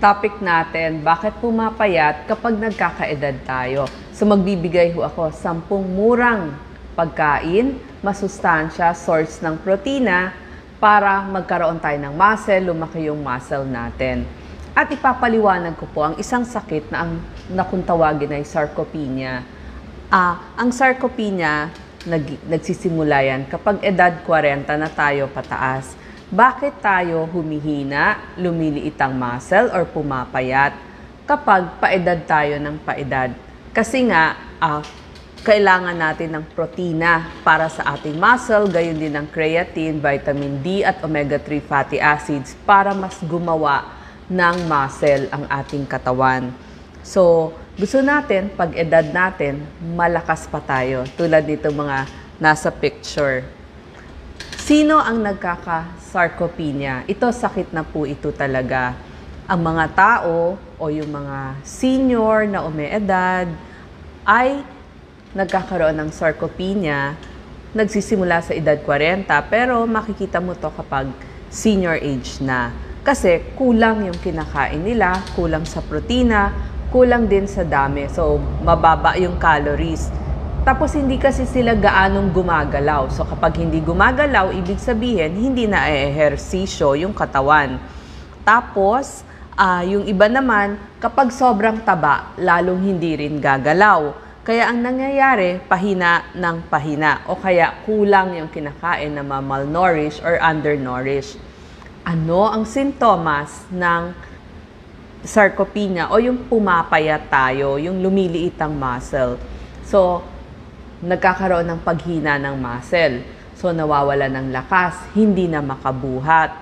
topic natin, bakit pumapayat kapag nagkakaedad tayo. So magbibigay ho ako 10 murang pagkain, masustansya, source ng protina para magkaroon tayo ng muscle, lumaki yung muscle natin. At ipapaliwanag ko po ang isang sakit na kung tawagin ay sarcopenia. Ang sarcopenia, nagsisimula yan kapag edad 40 na tayo pataas. Bakit tayo humihina, lumiliit ang muscle or pumapayat kapag paedad tayo ng paedad? Kasi nga, kailangan natin ng protina para sa ating muscle, gayon din ng creatine, vitamin D at omega-3 fatty acids para mas gumawa ng muscle ang ating katawan. So, gusto natin, pag edad natin, malakas pa tayo. Tulad nito mga nasa picture. Sino ang nagkaka-sarcopenia? Ito, sakit na po ito talaga. Ang mga tao o yung mga senior na umeedad ay nagkakaroon ng sarcopenia, nagsisimula sa edad 40, pero makikita mo to kapag senior age na. Kasi kulang yung kinakain nila, kulang sa protina, kulang din sa dami. So, mababa yung calories. Tapos, hindi kasi sila gaanong gumagalaw. So, kapag hindi gumagalaw, ibig sabihin, hindi na ehersisyo yung katawan. Tapos, yung iba naman, kapag sobrang taba, lalong hindi rin gagalaw. Kaya ang nangyayari, pahina ng pahina. O kaya kulang yung kinakain na malnourished or undernourished. Ano ang sintomas ng sarcopenia o yung pumapayat tayo, yung lumiliit ang muscle? So, nagkakaroon ng paghina ng muscle. So, nawawala ng lakas, hindi na makabuhat,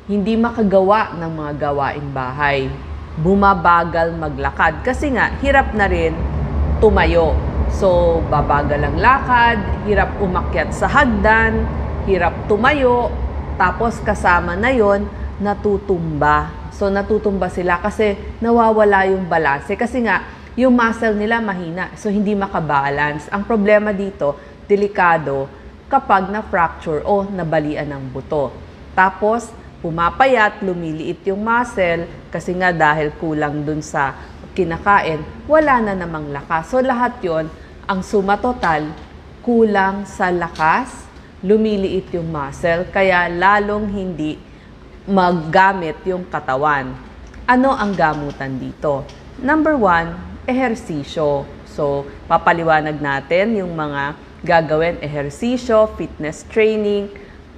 hindi makagawa ng mga gawaing bahay, bumabagal maglakad. Kasi nga, hirap na rin tumayo. So, babagal ang lakad, hirap umakyat sa hagdan, hirap tumayo, tapos kasama na yon natutumba. So, natutumba sila kasi nawawala yung balanse. Kasi nga, yung muscle nila mahina, so hindi makabalance. Ang problema dito, delikado kapag na-fracture o nabalian ng buto. Tapos, pumapayat, lumiliit yung muscle kasi nga dahil kulang dun sa kinakain, wala na namang lakas. So, lahat yon ang suma total, kulang sa lakas, lumiliit yung muscle, kaya lalong hindi maggamit yung katawan. Ano ang gamutan dito? Number 1, ehersisyo. So, papaliwanag natin yung mga gagawin, ehersisyo, fitness training,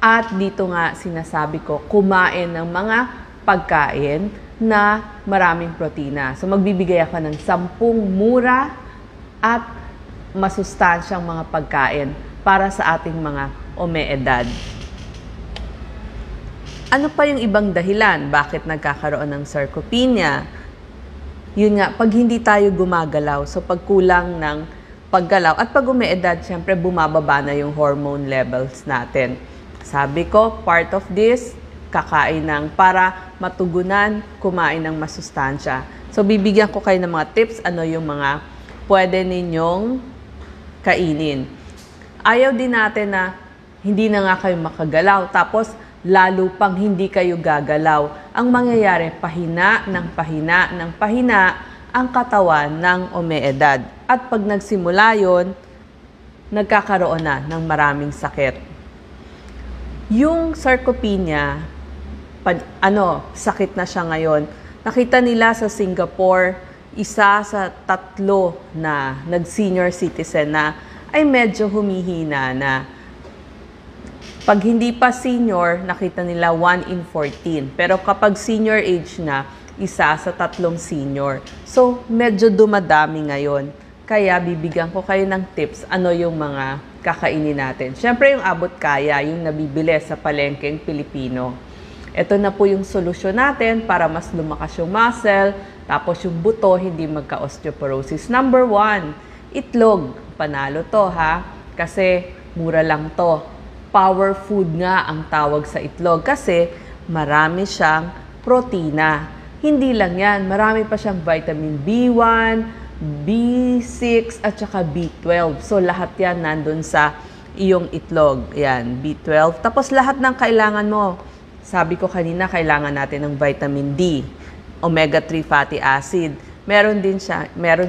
at dito nga sinasabi ko, kumain ng mga pagkain na maraming protina. So, magbibigay ako ng 10 mura at masustansyang mga pagkain para sa ating mga umeedad. Ano pa yung ibang dahilan? Bakit nagkakaroon ng sarcopenia? Yun nga, pag hindi tayo gumagalaw, so pag kulang ng paggalaw, at pag umeedad, syempre bumababa na yung hormone levels natin. Sabi ko, part of this, kakain ng para matugunan, kumain ng masustansya. So, bibigyan ko kayo ng mga tips, ano yung mga pwede ninyong kainin. Ayaw din natin na hindi na nga kayo makagalaw, tapos lalo pang hindi kayo gagalaw. Ang mangyayari, pahina ng pahina ang katawan ng umeedad. At pag nagsimula yon, nagkakaroon na ng maraming sakit. Yung sarcopenia, sakit na siya ngayon. Nakita nila sa Singapore, isa sa 3 na nag-senior citizen na ay medyo humihina na. Pag hindi pa senior, nakita nila 1 in 14. Pero kapag senior age na, isa sa 3 senior. So, medyo dumadami ngayon. Kaya bibigyan ko kayo ng tips, ano yung mga kakainin natin. Siyempre yung abot kaya, yung nabibili sa palengkeng Pilipino. Ito na po yung solusyon natin para mas lumakas yung muscle, tapos yung buto hindi magka-osteoporosis. Number 1, itlog. Panalo to ha, kasi mura lang to. Power food nga ang tawag sa itlog kasi marami siyang protina. Hindi lang yan, marami pa siyang vitamin B1, B6 at saka B12. So lahat yan nandun sa iyong itlog. Yan, B12. Tapos lahat ng kailangan mo. Sabi ko kanina, kailangan natin ng vitamin D. omega-3 fatty acid. Meron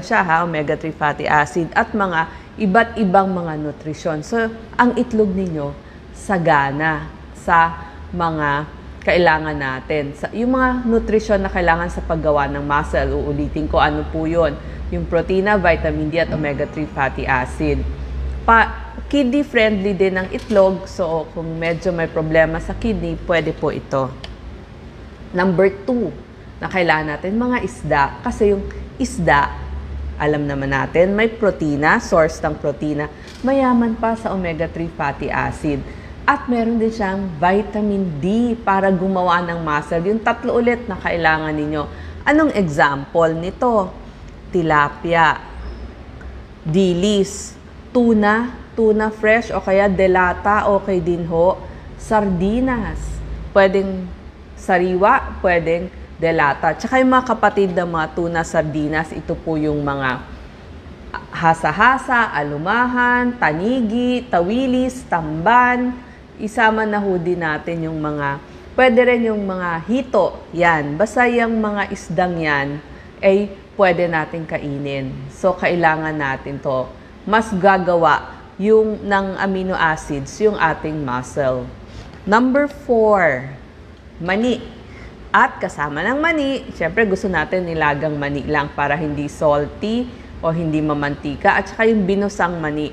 siya omega-3 fatty acid at mga iba't ibang mga nutrisyon. So, ang itlog ninyo sagana sa mga kailangan natin. Yung mga nutrisyon na kailangan sa paggawa ng muscle, uulitin ko ano po yun. Yung protina, vitamin D at omega-3 fatty acid. Kidney friendly din ang itlog. So, kung medyo may problema sa kidney, pwede po ito. Number 2 na kailangan natin, mga isda. Kasi yung isda, alam naman natin, may protina, source ng protina. Mayaman pa sa omega-3 fatty acid. At meron din siyang vitamin D para gumawa ng muscle. Yung 3 ulit na kailangan ninyo. Anong example nito? Tilapia, dilis, tuna fresh o kaya delata, okay din ho. Sardinas, pwedeng sariwa, pwedeng delata. Tsaka yung mga kapatid ng mga tuna, sardinas, ito po yung mga hasa-hasa, alumahan, tanigi, tawilis, tamban. Isama na ho din natin yung mga, pwede rin yung mga hito. Yan, basta yung mga isdang yan, ay pwede natin kainin. So, kailangan natin to. Mas gagawa yung ng amino acids, yung ating muscle. Number 4, mani. At kasama ng mani, syempre gusto natin nilagang mani lang para hindi salty o hindi mamantika. At saka yung binusang mani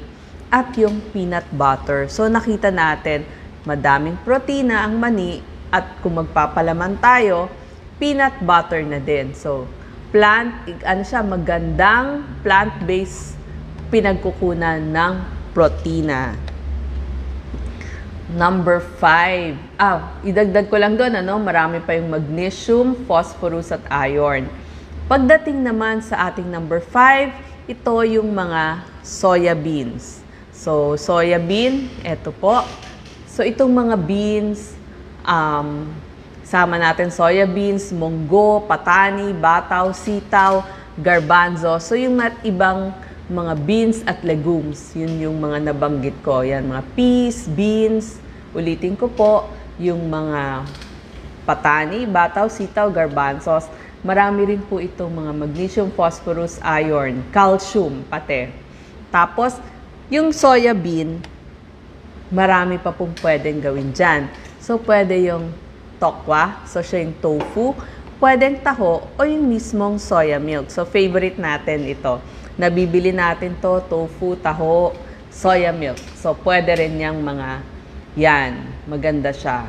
at yung peanut butter. So nakita natin, madaming protina ang mani at kung magpapalaman tayo, peanut butter na din. So magandang plant-based pinagkukunan ng protina. Number 5. Idagdag ko lang doon, marami pa yung magnesium, phosphorus at iron. Pagdating naman sa ating number 5, ito yung mga soya beans. So, soya bean, eto po. So, itong mga beans, sama natin soya beans, munggo, patani, bataw, sitaw, garbanzo. So, yung ibang mga beans at legumes, yun yung mga nabanggit ko. Yan, mga peas, beans, ulitin ko po, yung mga patani, bataw, sitaw, garbanzos. Marami rin po itong mga magnesium, phosphorus, iron, calcium, pati. Tapos, yung soya bean, marami pa pong pwedeng gawin dyan. So, pwede yung tokwa, so siya yung tofu, pwedeng taho, o yung mismong soya milk. So, favorite natin ito. Nabibili natin to, tofu, taho, soya milk. So, pwede rin yung mga yan. Maganda siya.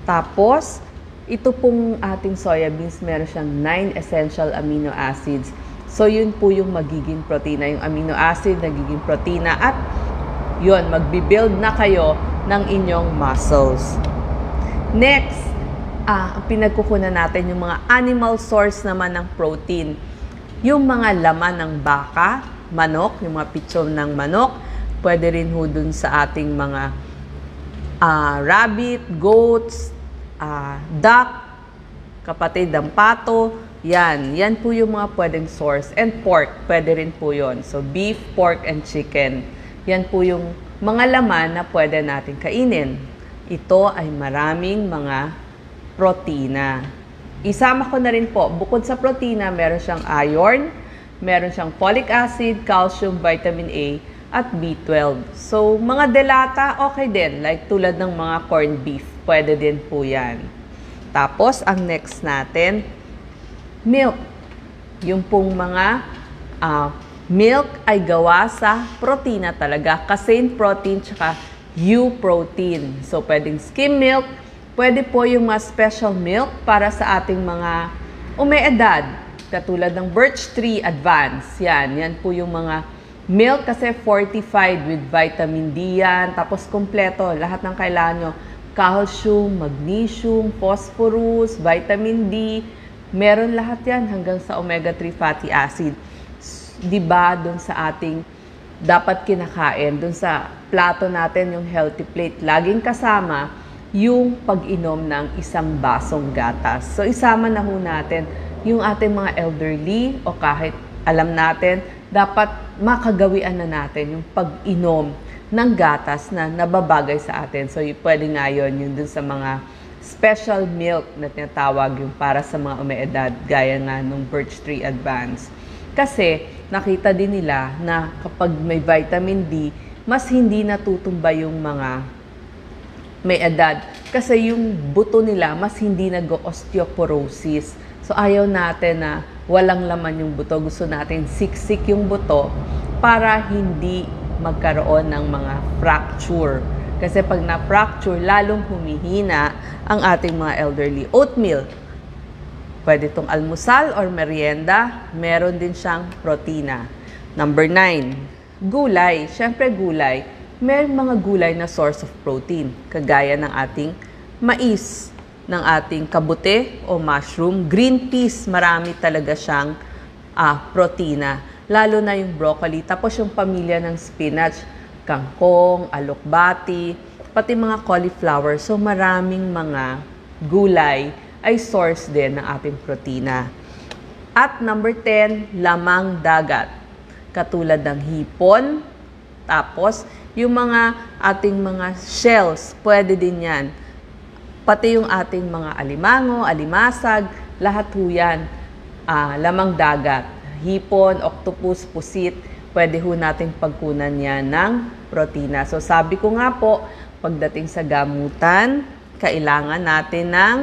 Tapos, ito pong ating soya beans, meron siyang 9 essential amino acids. So, yun po yung magiging protina. Yung amino acid, nagiging protina. At yun, magbibuild na kayo ng inyong muscles. Next, pinagkukunan natin yung mga animal source naman ng protein. Yung mga laman ng baka, manok, yung mga pitson ng manok, pwede rin ho dun sa ating mga rabbit, goats, duck, kapatid ng pato, yan po yung mga pwedeng source. And pork, pwede rin po yun. So, beef, pork, and chicken. Yan po yung mga laman na pwede natin kainin. Ito ay maraming mga protina. Isama ko na rin po, bukod sa protina, meron siyang iron, meron siyang folic acid, calcium, vitamin A, at B12. So, mga delata, okay din. Like tulad ng mga corned beef, pwede din po yan. Tapos, ang next natin, milk. Yung pong mga milk ay gawa sa protina talaga. Casein protein, tsaka U protein. So, pwedeng skim milk, pwede po yung mga special milk para sa ating mga umeedad. Katulad ng birch tree advance. Yan po yung mga milk kasi fortified with vitamin D yan. Tapos kompleto, lahat ng kailangan nyo. Calcium, magnesium, phosphorus, vitamin D. Meron lahat yan hanggang sa omega-3 fatty acid. Diba dun sa ating dapat kinakain, dun sa plato natin, yung healthy plate, laging kasama yung pag-inom ng isang basong gatas. So, isama na ho natin yung ating mga elderly o kahit alam natin, dapat makagawian na natin yung pag-inom ng gatas na nababagay sa atin. So, pwede nga yun, yung dun sa mga special milk na tinatawag yung para sa mga umeedad, gaya nga nung Birch Tree Advance. Kasi nakita din nila na kapag may vitamin D, mas hindi natutumba yung mga may edad. Kasi yung buto nila, mas hindi nag-osteoporosis. So ayaw natin na walang laman yung buto. Gusto natin siksik yung buto para hindi magkaroon ng mga fracture. Kasi pag na-fracture, lalong humihina ang ating mga elderly. Oatmeal, pwede itong almusal or merienda, meron din siyang protina. Number 9, gulay. Siyempre gulay, may mga gulay na source of protein, kagaya ng ating mais, ng ating kabute o mushroom. Green peas, marami talaga siyang protina. Lalo na yung broccoli, tapos yung pamilya ng spinach, kangkong, alokbati, pati mga cauliflower. So maraming mga gulay ay source din ng ating protina. At number 10, lamang dagat. Katulad ng hipon, tapos yung mga ating mga shells, pwede din yan. Pati yung ating mga alimango, alimasag, lahat ho yan, lamang dagat. Hipon, octopus, pusit, pwede ho nating pagkunan yan ng protina. So sabi ko nga po, pagdating sa gamutan, kailangan natin ng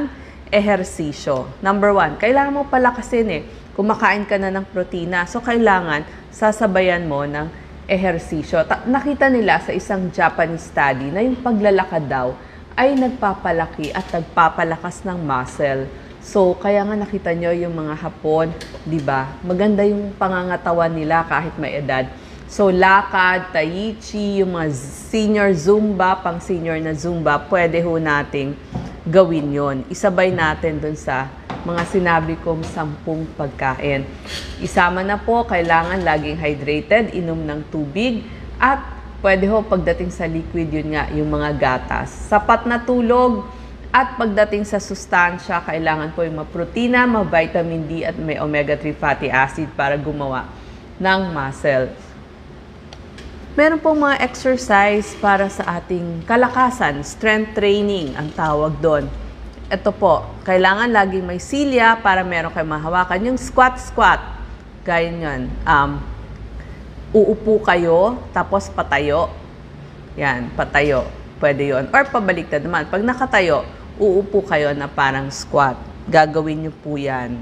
ehersisyo. Number 1, kailangan mo palakasin kumakain ka na ng protina. So kailangan sasabayan mo ng ehersisyo. Nakita nila sa isang Japanese study na yung paglalakad daw ay nagpapalaki at nagpapalakas ng muscle. So, kaya nga nakita nyo yung mga Hapon, di ba? Maganda yung pangangatawan nila kahit may edad. So, lakad, tai chi, yung mga senior Zumba, pang senior na Zumba, pwede ho nating gawin yon. Isabay natin dun sa mga sinabi kong 10 pagkain. Isama na po, kailangan laging hydrated, inom ng tubig, at pwede ho pagdating sa liquid, yun nga, yung mga gatas. Sapat na tulog, at pagdating sa sustansya, kailangan po yung ma-protina, ma-vitamin D at may omega-3 fatty acid para gumawa ng muscle. Meron pong mga exercise para sa ating kalakasan, strength training ang tawag doon. Ito po, kailangan laging may silya para meron kayong mahawakan. Yung squat, gaya nyan. Uupo kayo, tapos patayo. Yan, patayo. Pwede yon. Or pabaliktad naman. Pag nakatayo, uupo kayo na parang squat. Gagawin nyo po yan.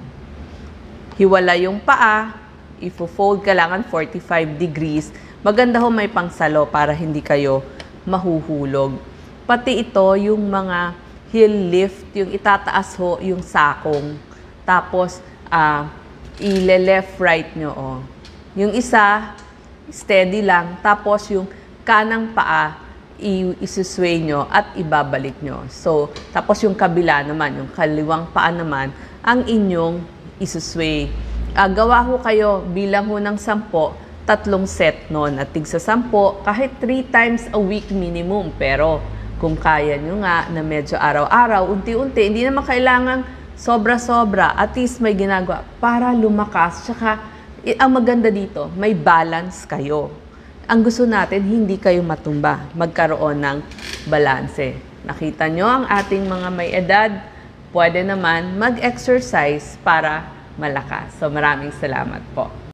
Hiwala yung paa. Ifo-fold, kailangan 45 degrees. Maganda ho may pangsalo para hindi kayo mahuhulog. Pati ito, yung mga heel lift, yung itataas ho yung sakong. Tapos, ile-left right nyo. Yung isa, steady lang. Tapos, yung kanang paa, isusway nyo at ibabalik nyo. So, tapos yung kabila naman, yung kaliwang paa naman, ang inyong isusway. Gawa ho kayo, bilang ho ng 10, 3 set nun. At tigsa 10, kahit 3 times a week minimum. Pero, kung kaya nyo nga na medyo araw-araw, unti-unti, hindi naman kailangan sobra-sobra. At least may ginagawa para lumakas. Tsaka, ang maganda dito, may balance kayo. Ang gusto natin, hindi kayo matumba, magkaroon ng balanse. Nakita nyo ang ating mga may edad, pwede naman mag-exercise para malakas. So maraming salamat po.